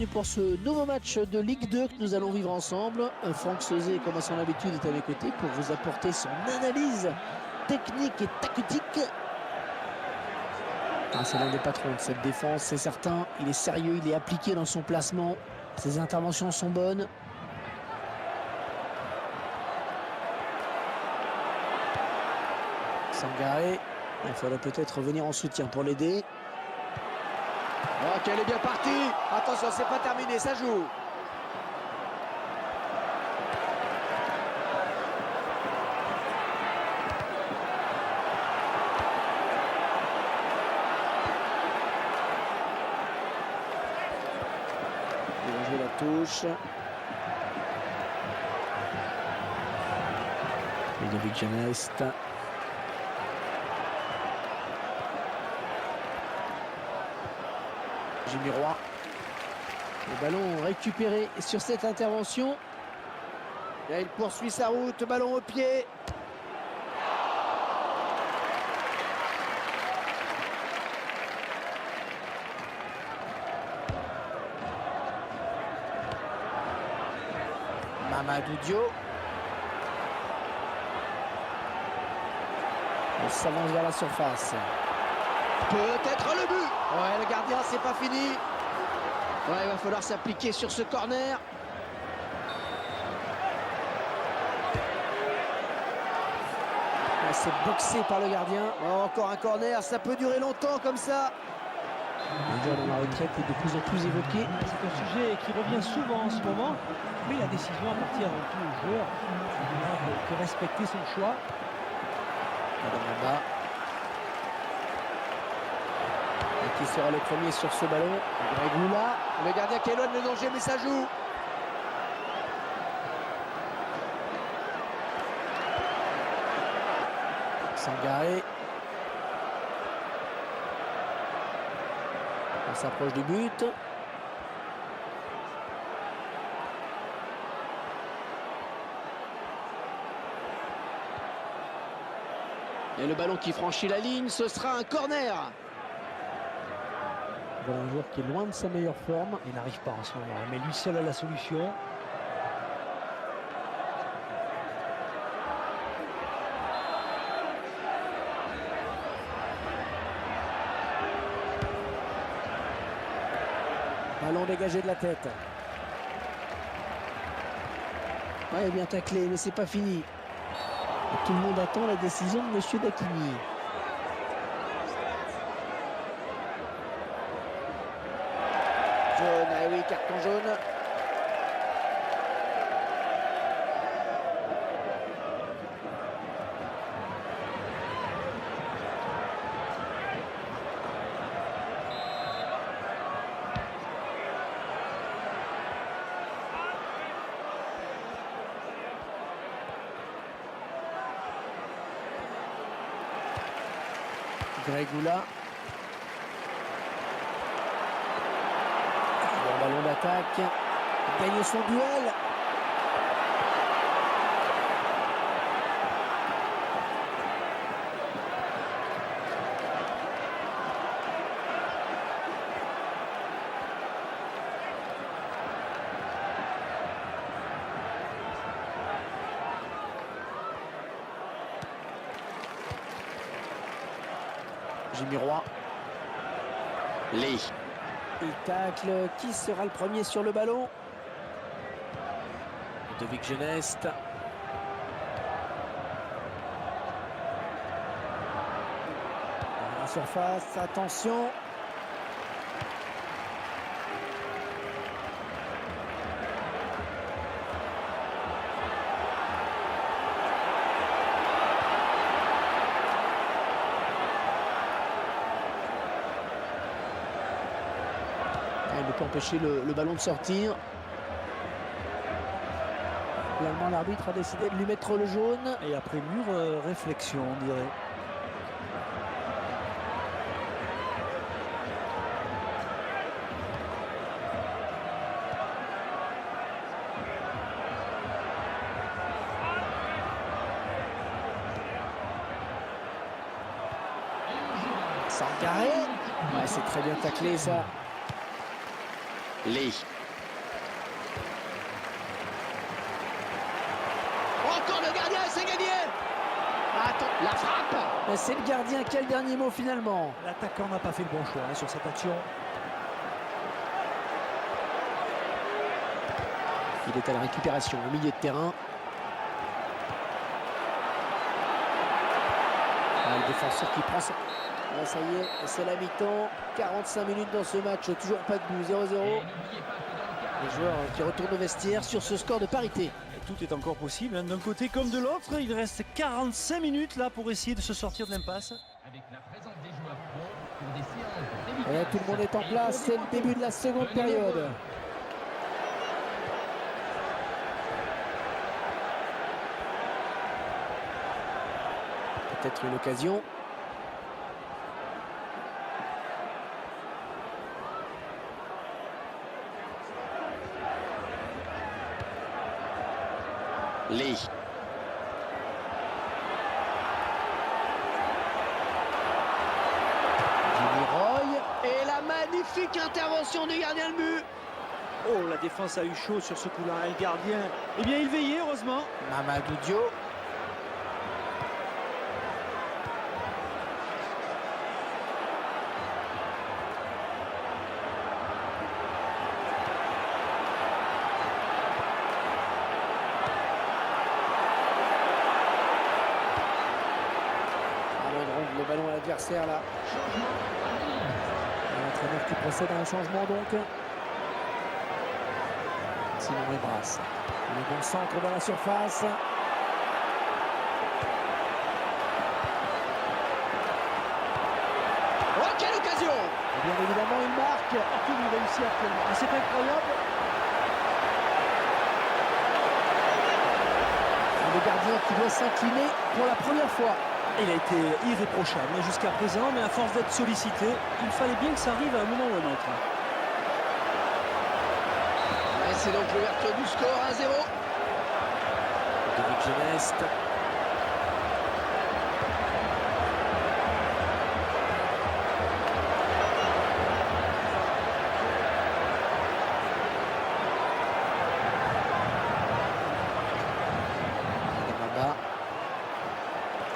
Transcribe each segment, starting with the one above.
bienvenue pour ce nouveau match de Ligue 2 que nous allons vivre ensemble. Franck Sauzet, comme à son habitude, est à mes côtés pour vous apporter son analyse technique et tactique. C'est l'un des patrons de cette défense, c'est certain. Il est sérieux, il est appliqué dans son placement. Ses interventions sont bonnes. Sangaré, il faudrait peut-être revenir en soutien pour l'aider. Oh, qu'elle est bien partie. Attention, c'est pas terminé, ça joue. Il va jouer la touche. Ludovic Genest. Jimmy Roy. Le ballon récupéré sur cette intervention. Et il poursuit sa route, ballon au pied. Mamadou Diop. On s'avance vers la surface. Peut-être le but. Ouais, le gardien, c'est pas fini. Ouais, il va falloir s'appliquer sur ce corner. C'est boxé par le gardien. Oh, encore un corner, ça peut durer longtemps comme ça. Le joueur de la retraite est de plus en plus évoqué. C'est un sujet qui revient souvent en ce moment, mais la décision appartient avant tout au joueur. Il faut respecter son choix. Là-bas. Et qui sera le premier sur ce ballon? Gregoula. Le gardien qui éloigne le danger, mais ça joue. Sangaré. On s'approche du but. Et le ballon qui franchit la ligne, ce sera un corner. Voilà un joueur qui est loin de sa meilleure forme. Il n'arrive pas en ce moment, mais lui seul a la solution. Ballon dégagé de la tête. Ouais, bien taclé, mais c'est pas fini. Et tout le monde attend la décision de Monsieur Dakimi. Jaune, ah oui, carton jaune. Gregoula. Bon ballon d'attaque. Gagne son duel. Jimmy Roy. Lee. Il tacle. Qui sera le premier sur le ballon? Ludovic Genest. La surface, attention. Il ne peut empêcher le ballon de sortir. Finalement, l'arbitre a décidé de lui mettre le jaune. Et après mûre réflexion, on dirait. Sangaré. Ouais, c'est très bien taclé ça. Lee. La frappe. C'est le gardien qui a le dernier mot finalement. L'attaquant n'a pas fait le bon choix sur cette action. Il est à la récupération au milieu de terrain. Le défenseur qui prend ça. Ça y est, c'est la mi-temps. 45 minutes dans ce match, toujours pas de but, 0-0. Les joueurs qui retournent au vestiaire sur ce score de parité. Et tout est encore possible, hein, d'un côté comme de l'autre. Il reste 45 minutes là pour essayer de se sortir de l'impasse. Avec la présence des joueurs pro pour des séances de Et là, tout le monde est en place, c'est le début de la seconde période. Peut-être une occasion. Lee. Jimmy Roy. Et la magnifique intervention du gardien de but. Oh, la défense a eu chaud sur ce coup-là. Le gardien, eh bien, il veillait, heureusement. Mamadou Diop. Le ballon à l'adversaire là. L'entraîneur qui procède à un changement donc. Simon Lebras. Le bon centre dans la surface. Oh, quelle occasion! Et bien évidemment il marque. Arthur, il réussit actuellement. Ah, c'est incroyable. Le gardien qui doit s'incliner pour la première fois. Il a été irréprochable jusqu'à présent, mais à force d'être sollicité, il fallait bien que ça arrive à un moment ou à un autre. Et c'est donc l'ouverture du score 1-0. Dominique Genest.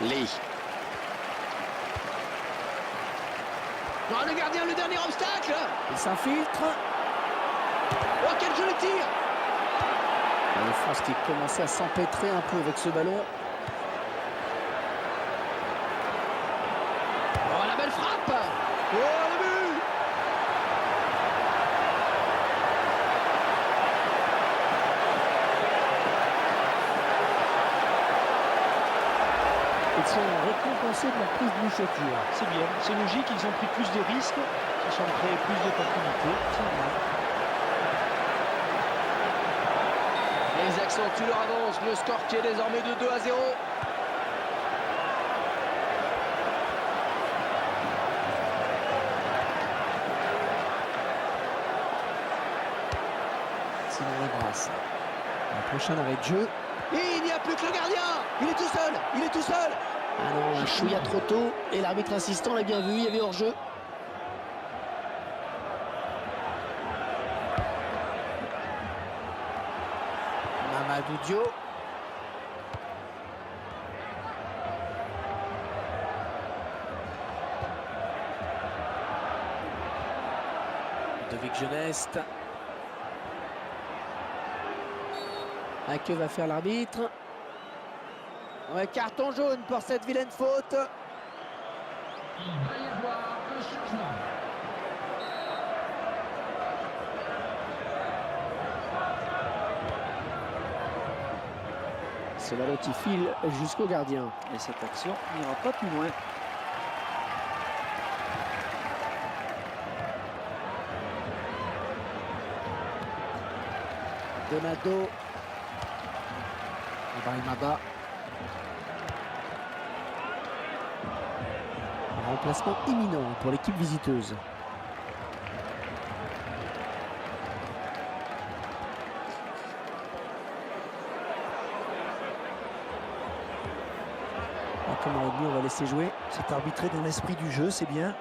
Lee. Non, le gardien, le dernier obstacle. Il s'infiltre. Oh, quel joli tir. La France qui commençait à s'empêtrer un peu avec ce ballon. Oh, la belle frappe. Oh, le but. Ils sont récompensés de leur prise d'initiative. C'est bien, c'est logique, ils ont pris plus de risques, ils se sont créés plus d'opportunités, c'est normal. Ils accentuent leur avance, le score qui est désormais de 2-0. Simon Lebras. Un prochain arrêt de jeu. Et il n'y a plus que le gardien. Il est tout seul, il est tout seul. Ah non, un chouïa trop tôt. Et l'arbitre assistant l'a bien vu, il y avait hors-jeu. Mamadou Diop. Ludovic Genest. Que va faire l'arbitre? Ouais, carton jaune pour cette vilaine faute. Il va y avoir un changement. Ce ballon qui file jusqu'au gardien. Et cette action n'ira pas plus loin. Donado. Ibrahimaba. Un remplacement imminent pour l'équipe visiteuse. Comme on l'a dit, on va laisser jouer. C'est arbitré dans l'esprit du jeu, c'est bien.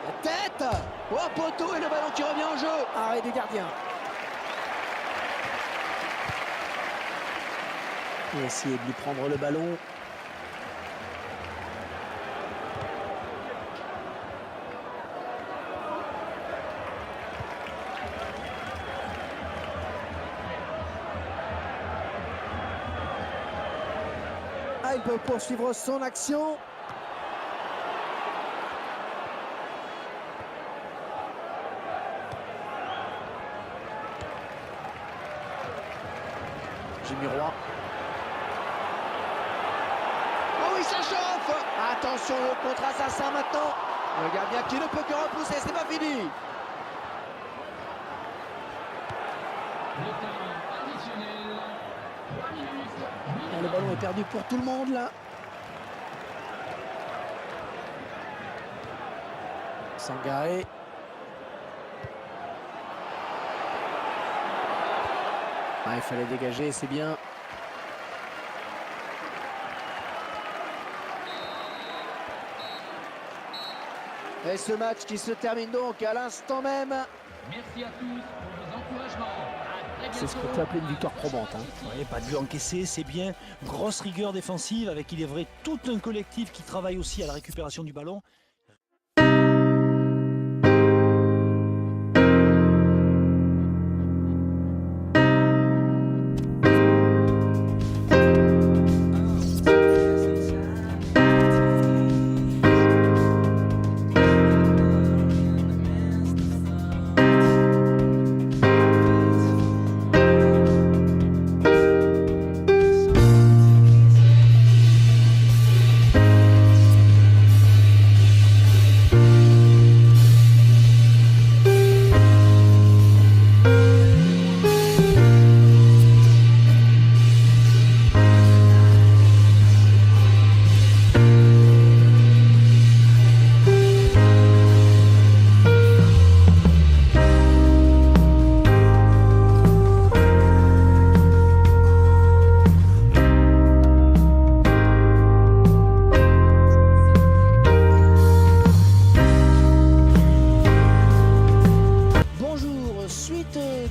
La tête. Oh, poteau et le ballon qui revient au jeu. Arrêt du gardien. Et essayer de lui prendre le ballon. peut poursuivre son action. Jimmy Roy. Oh oui, ça chauffe. Attention, le contre-assassin maintenant. Le gardien qui ne peut que repousser, c'est pas fini. Le temps additionnel. 3 minutes. Et le ballon est perdu pour tout le monde là. Sangaré. Ah, il fallait dégager, c'est bien. Et ce match qui se termine donc à l'instant même. Merci à tous pour vos encouragements. À très C'est ce qu'on bientôt. peut appeler une victoire probante. Ouais, pas de but encaissé, c'est bien. Grosse rigueur défensive avec, il est vrai, tout un collectif qui travaille aussi à la récupération du ballon.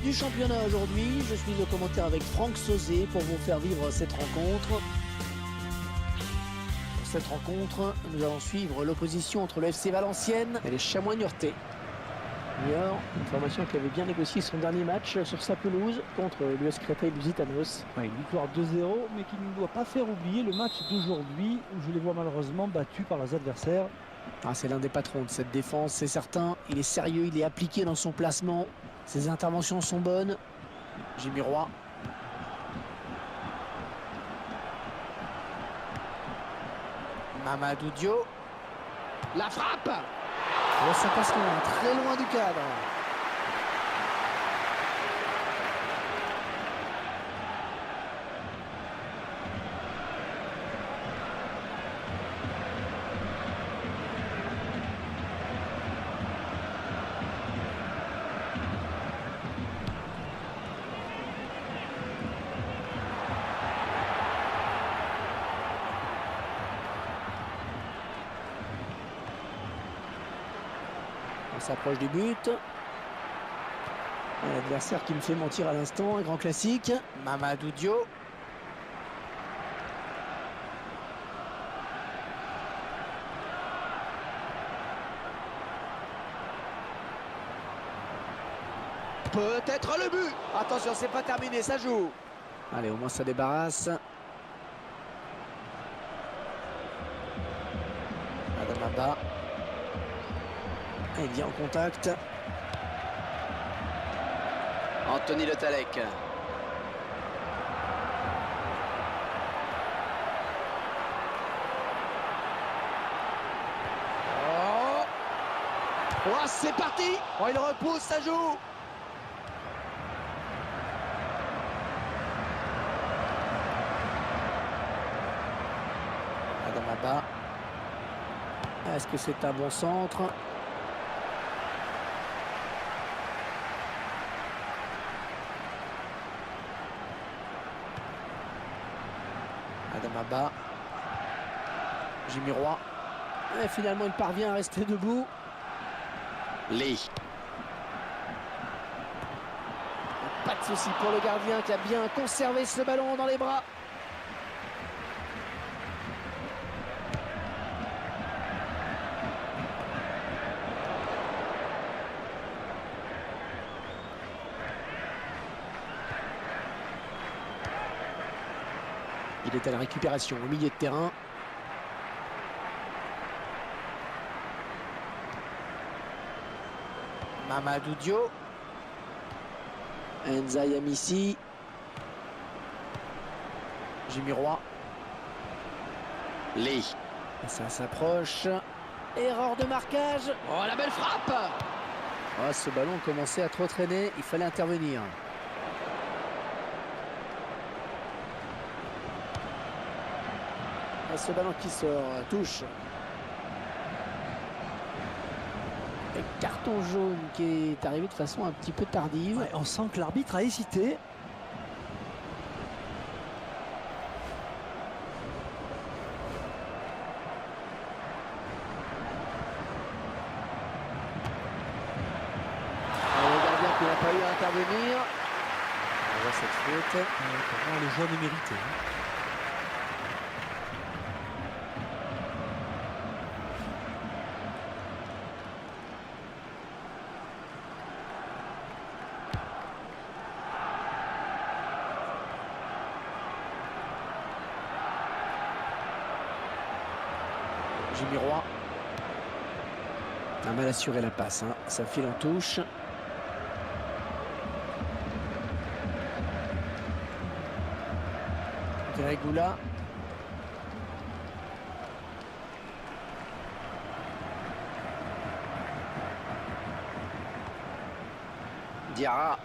Du championnat aujourd'hui, je suis au commentaire avec Franck Sauzé pour vous faire vivre cette rencontre. Pour cette rencontre, nous allons suivre l'opposition entre le FC Valenciennes et les Chamois Niortais. Niort, une formation qui avait bien négocié son dernier match sur sa pelouse contre l'US Créteil Lusitanos. Ouais, une victoire 2-0, mais qui ne doit pas faire oublier le match d'aujourd'hui où je les vois malheureusement battus par leurs adversaires. Ah, c'est l'un des patrons de cette défense, c'est certain. Il est sérieux, il est appliqué dans son placement. Ses interventions sont bonnes. Jimmy Roy. Mamadou Dio. La frappe. Oh, ça passe loin, très loin du cadre. On s'approche du but. L'adversaire qui me fait mentir à l'instant, un grand classique. Mamadou Dio. Peut-être le but. Attention, c'est pas terminé, ça joue. Allez, au moins ça débarrasse. Adamaba. Il vient en contact. Anthony Le Tallec. Oh, c'est parti. Oh, il repousse, ça joue. Adamaba. Est-ce que c'est un bon centre? Adamaba. Jimmy Roy. Et finalement, il parvient à rester debout. Lee. Pas de souci pour le gardien qui a bien conservé ce ballon dans les bras. Il est à la récupération au milieu de terrain. Mamadou Dio. Enza Yamissi. Jimmy Roy. Lee. Ça s'approche. Erreur de marquage. Oh, la belle frappe! Oh, ce ballon commençait à trop traîner. Il fallait intervenir. Ah, ce ballon qui sort. Touche. Et carton jaune qui est arrivé de façon un petit peu tardive. Ouais, on sent que l'arbitre a hésité. Le gardien qui n'a pas eu à intervenir. On voit cette faute. Pour moi, le jaune est mérité. Jimmy Roy. Un mal assuré la passe. Hein. Ça file en touche. Regula. Diarra.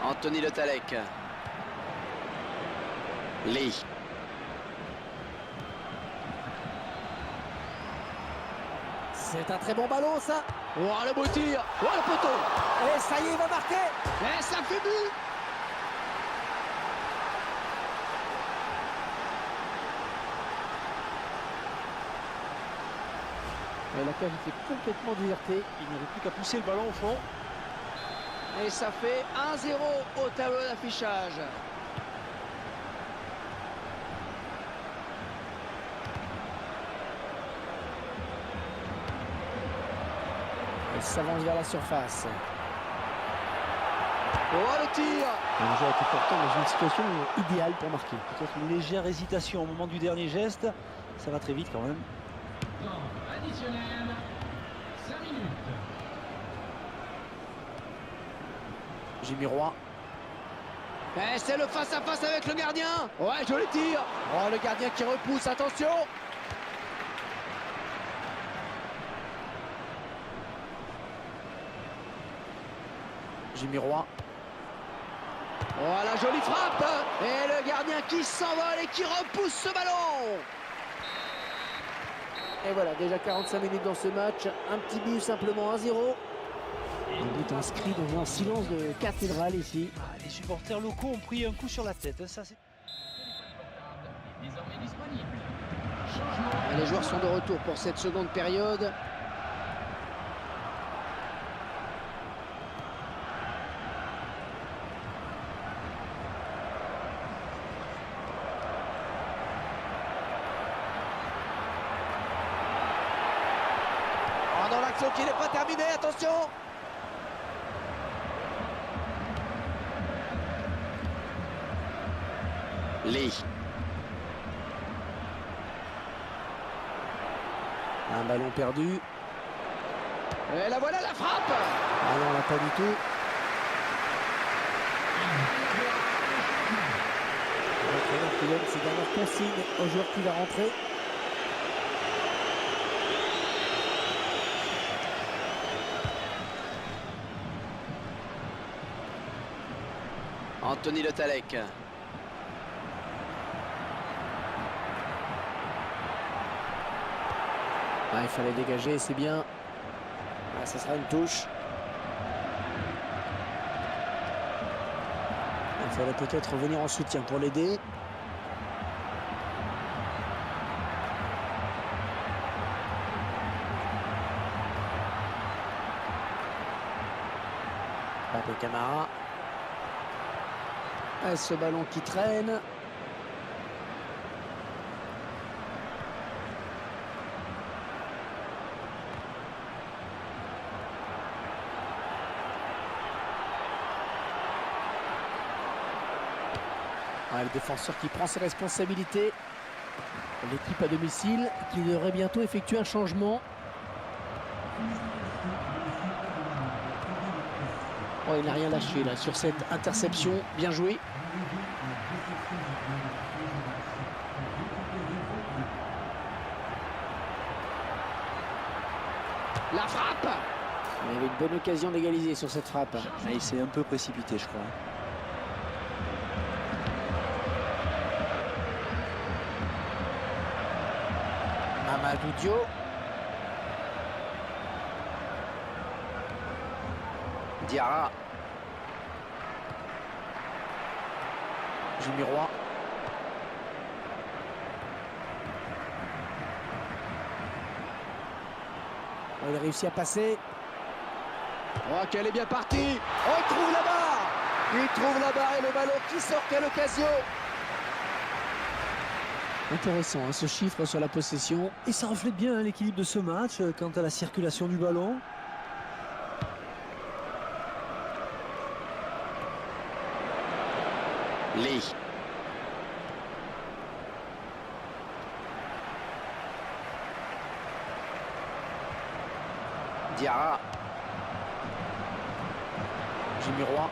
Anthony Le Tallec. Lee. C'est un très bon ballon, ça. Oh, le beau tir! Oh, le poteau! Et ça y est, il va marquer. Et ça fait but! Et la cage était complètement désertée. Il n'aurait plus qu'à pousser le ballon au fond. Et ça fait 1-0 au tableau d'affichage. Elle s'avance vers la surface. Oh, le tir! Le jeu était pourtant dans une situation idéale pour marquer. Peut-être une légère hésitation au moment du dernier geste. Ça va très vite quand même. Temps additionnel, 5 minutes. Jimmy Roy. Et c'est le face-à-face avec le gardien! Ouais, joli tir! Oh, le gardien qui repousse, attention! Jimmy Roy. Oh, la jolie frappe! Et le gardien qui s'envole et qui repousse ce ballon! Et voilà, déjà 45 minutes dans ce match. Un petit but simplement 1-0. Un but inscrit dans un silence de cathédrale ici. Les supporters locaux ont pris un coup sur la tête. Ça, c'est... Désormais disponible. Changement. Et les joueurs sont de retour pour cette seconde période. Oh, dans l'action qui n'est pas terminée, attention! Lee. Un ballon perdu. Et la voilà la frappe! Ah non, on l'a pas du tout. L'entraîneur qui donne ses dernières consignes au joueur qui va rentrer. Anthony Le Tallec. Ah, il fallait dégager, c'est bien. Ah, ça sera une touche. Il fallait peut-être venir en soutien pour l'aider. Pape Camara. Ah, ce ballon qui traîne. Ouais, le défenseur qui prend ses responsabilités. L'équipe à domicile qui devrait bientôt effectuer un changement. Oh, il n'a rien lâché là sur cette interception. Bien joué. La frappe. Il avait une bonne occasion d'égaliser sur cette frappe. Ah, il s'est un peu précipité, je crois. Mamadou Diop. Diarra. Jimmy Roy. Oh, il a réussi à passer. Oh, qu'elle est bien partie. Oh, il trouve la barre. Il trouve la barre et le ballon qui sort. Quelle occasion. Intéressant hein, ce chiffre sur la possession. Et ça reflète bien hein, l'équilibre de ce match quant à la circulation du ballon. Lee. Diarra. Jimmy Roy.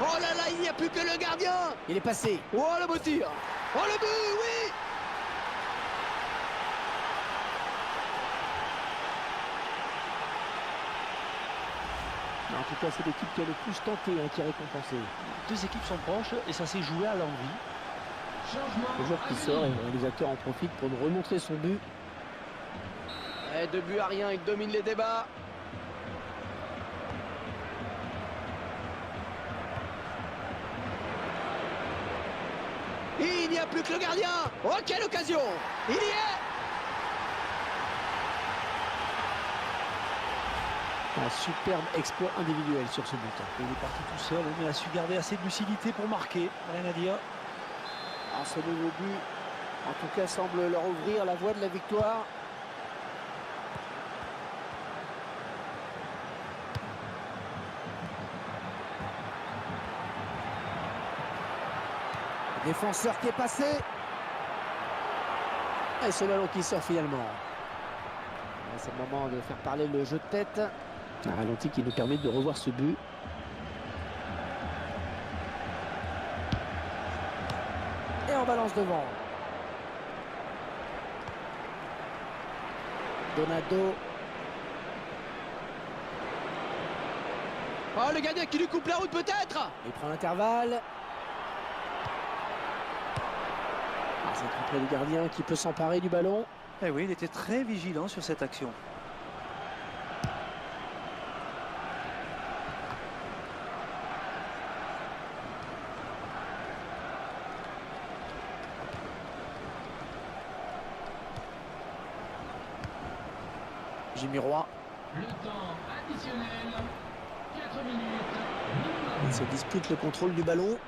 Oh là là, il n'y a plus que le gardien. Il est passé. Oh, le beau tir. Oh, le but, oui. En tout cas, c'est l'équipe qui a le plus tenté hein, qui est récompensée. Deux équipes sont proches et ça s'est joué à l'envie. Le joueur qui sort et le réalisateur en profite pour nous remontrer son but. Et 2 buts à rien, il domine les débats. Il n'y a plus que le gardien. Oh, quelle occasion. Il y est. Un superbe exploit individuel sur ce but. Il est parti tout seul, mais il a su garder assez de lucidité pour marquer. Rien à dire. Alors, ce nouveau but, en tout cas, semble leur ouvrir la voie de la victoire. Défenseur qui est passé. Et ce ballon qui sort finalement. C'est le moment de faire parler le jeu de tête. Un ralenti qui nous permet de revoir ce but. Et on balance devant. Donado. Oh, le gardien qui lui coupe la route peut-être. Il prend l'intervalle. C'est un triplé du gardien qui peut s'emparer du ballon. Eh oui, il était très vigilant sur cette action. Jimmy Roy. Le temps additionnel, 4 minutes. Il se dispute le contrôle du ballon.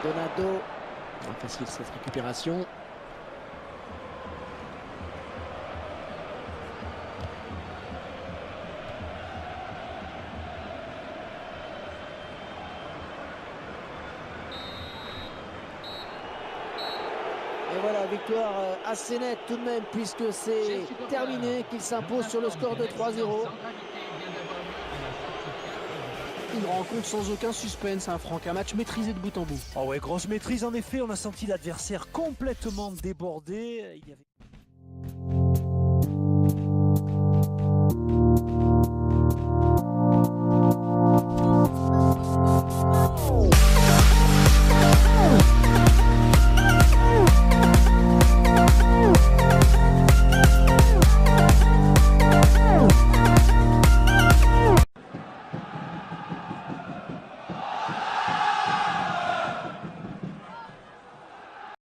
Donado. Facile cette récupération. Et voilà, victoire assez nette tout de même puisque c'est terminé, qu'il s'impose sur le score de 3-0. Une rencontre sans aucun suspense, hein, Franck, un match maîtrisé de bout en bout. Oh ouais, grosse maîtrise en effet, on a senti l'adversaire complètement débordé. Il y avait...